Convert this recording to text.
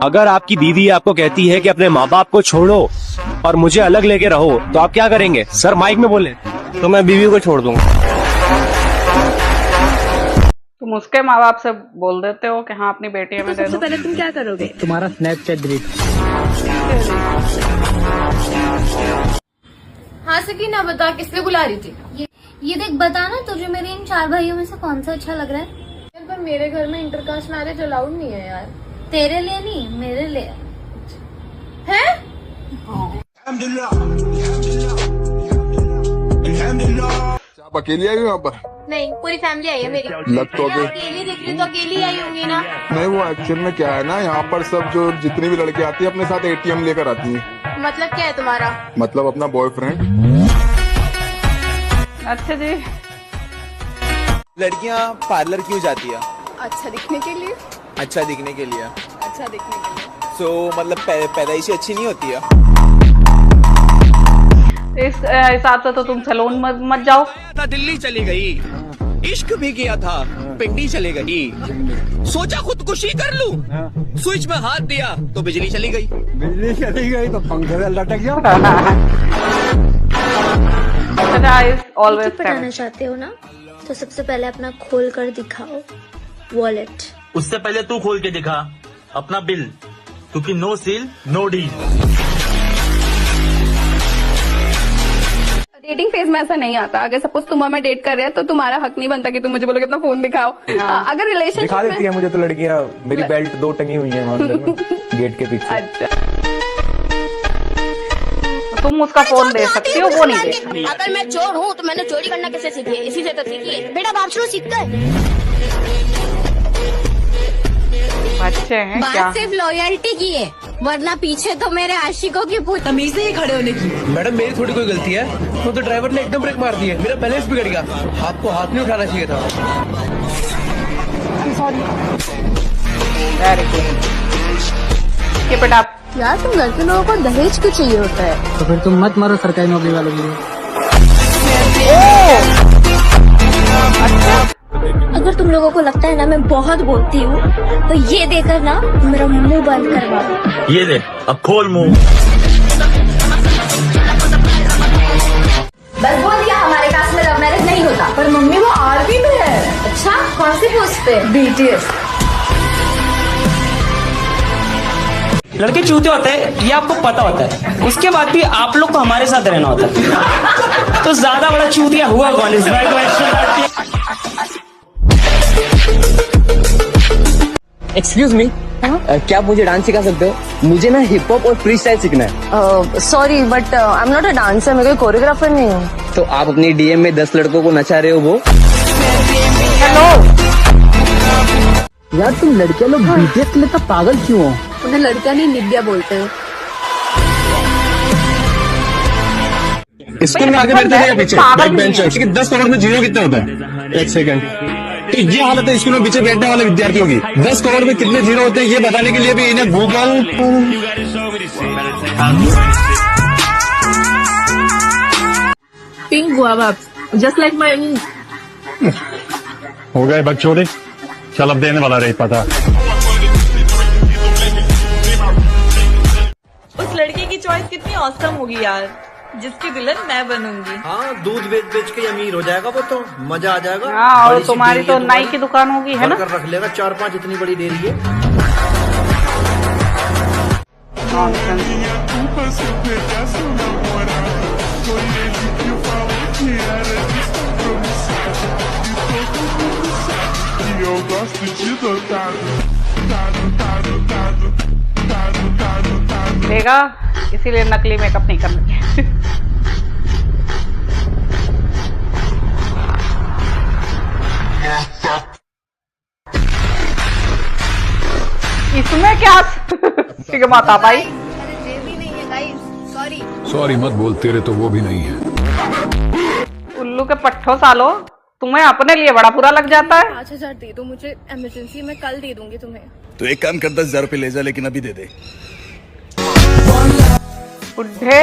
अगर आपकी बीवी आपको कहती है कि अपने माँ बाप को छोड़ो और मुझे अलग लेके रहो, तो आप क्या करेंगे? सर माइक में बोले। तो मैं बीवी को छोड़ दूंगा। तुम उसके माँ बाप से बोल देते हो कि हाँ अपनी बेटी हमें दे दो। सबसे पहले तुम क्या करोगे? तुम्हारा स्नैपचैट डिलीट। हाँ सकीना बता, किसने बुला रही थी? ये देख, बता ना तुझे मेरे इन 4 भाइयों में से कौन सा अच्छा लग रहा है? यार पर मेरे घर में इंटरकास्ट मैरिज अलाउड नहीं है यार। तेरे लिए नहीं, मेरे लिए है? आप अकेली आई हो यहाँ पर? नहीं, पूरी फैमिली आई है मेरी। लग तो अकेली दिख रही तो अकेली आई होंगी ना। नहीं, वो एक्चुअल में क्या है ना, यहाँ पर सब जो जितनी भी लड़की आती है अपने साथ एटीएम लेकर आती है। मतलब क्या है तुम्हारा? मतलब अपना बॉयफ्रेंड। अच्छा जी। लड़कियाँ पार्लर क्यों जाती है? अच्छा दिखने के लिए। अच्छा दिखने के लिए। अच्छा दिखने के लिए। सो मतलब पैदाइशी अच्छी नहीं होती है? इस हिसाब से तो तुम सैलून मत जाओ। दिल्ली चली गई, इश्क भी किया था, पिंडी चली गई, सोचा खुदकुशी कर लूं, स्विच में हाथ दिया तो बिजली चली गई। बिजली चली गई तो पंखे में लटक गया। ऑलवेज बताना चाहते हो ना, तो सबसे पहले अपना खोल कर दिखाओ वॉलेट। उससे पहले तू खोल के दिखा अपना बिल, क्योंकि no seal no deal. Dating phase में ऐसा नहीं आता। अगर सपोज तुम हमें डेट कर रहे हैं तो तुम्हारा हक नहीं बनता कि तुम मुझे बोलोगे अपना फोन दिखाओ। अगर रिलेशनशिप दिखा देती है मुझे तो लड़कियां, मेरी बेल्ट 2 टंगी हुई है अंदर में गेट के पीछे। अच्छा, तुम उसका फोन दे सकती हो, वो नहीं दे सकती। अगर मैं चोर हूँ तो मैंने चोरी करना कैसे सीखी है? इसी से तो सीखी है। बेटा बाप शुरू सीखता है। बच्चे हैं क्या? बात सिर्फ लॉयल्टी की है, वरना पीछे तो मेरे आशिकों की पूछ। तमीज नहीं खड़े होने की। मैडम मेरी थोड़ी कोई गलती है, वो तो ड्राइवर ने एकदम ब्रेक मार दी है, मेरा बैलेंस बिगड़ गया। आपको हाथ नहीं उठाना चाहिए था। Very good. ये बेटा यार तुम लड़के लोगों को दहेज क्यों चाहिए होता है? तो फिर तुम मत मारो सरकारी नौकरी वालों के लिए। अगर तुम लोगों को लगता है ना मैं बहुत बोलती हूँ, तो ये देकर ना मेरा मुंह बंद करवा दो। ये ले, अब खोल मुंह। बस बोल दिया, हमारे कास्ट में लव मैरिज नहीं होता। पर मम्मी वो आर्मी में है। अच्छा, कौन सी पोस्ट पे? BTS। लड़के चूते होते हैं, ये आपको पता होता है। उसके बाद भी आप लोग को हमारे साथ रहना होता है। तो ज्यादा बड़ा चूतिया हुआ कौन इस बार? एक्सक्यूज मी, क्या आप मुझे डांस सिखा सकते हो? मुझे ना हिप हॉप और फ्री स्टाइल सीखना है। Sorry but I am not a dancer, मैं कोई कोरियोग्राफर नहीं हूँ। तो आप अपनी डीएम में 10 लड़कों को नचा रहे हो वो? यार तुम लड़कियां लोग बीटीएस के लिए तो पागल क्यों हो? उन्हें लड़कियां नहीं निब्या बोलते हैं। इसके मार के बैठते थे पीछे बैक बेंचर कि 10 करोड़ में जीरो कितना होता है? 1 सेकंड। तो ये हालत है स्कूल में पीछे बैठने वाले विद्यार्थियों की। 10 करोड़ में कितने जीरो होते हैं ये बताने के लिए भी इन्हें Google. Pink guava, just like my. हो गए बकचोदी, चल अब देने वाला रही पता। उस लड़की की चॉइस कितनी औसम होगी यार, जिसकी दुल्हन मैं बनूंगी। हाँ, दूध बेच बेच के अमीर हो जाएगा वो तो, मजा आ जाएगा। हाँ, और तुम्हारी तो नाई की दुकान होगी, है ना? रख लेगा 4-5 इतनी बड़ी डेयरी है। देगा, इसीलिए नकली मेकअप नहीं करना चाहिए। इसमें क्या माता भाई? सॉरी मत बोल, तेरे तो वो भी नहीं है। उल्लू के पट्ठो सालो, तुम्हें अपने लिए बड़ा बुरा लग जाता है। 5,000 दे दो मुझे, इमरजेंसी में कल दे दूंगी तुम्हें। तो एक काम कर, 10,000 रुपये ले जा, लेकिन अभी दे दे। बुढ़े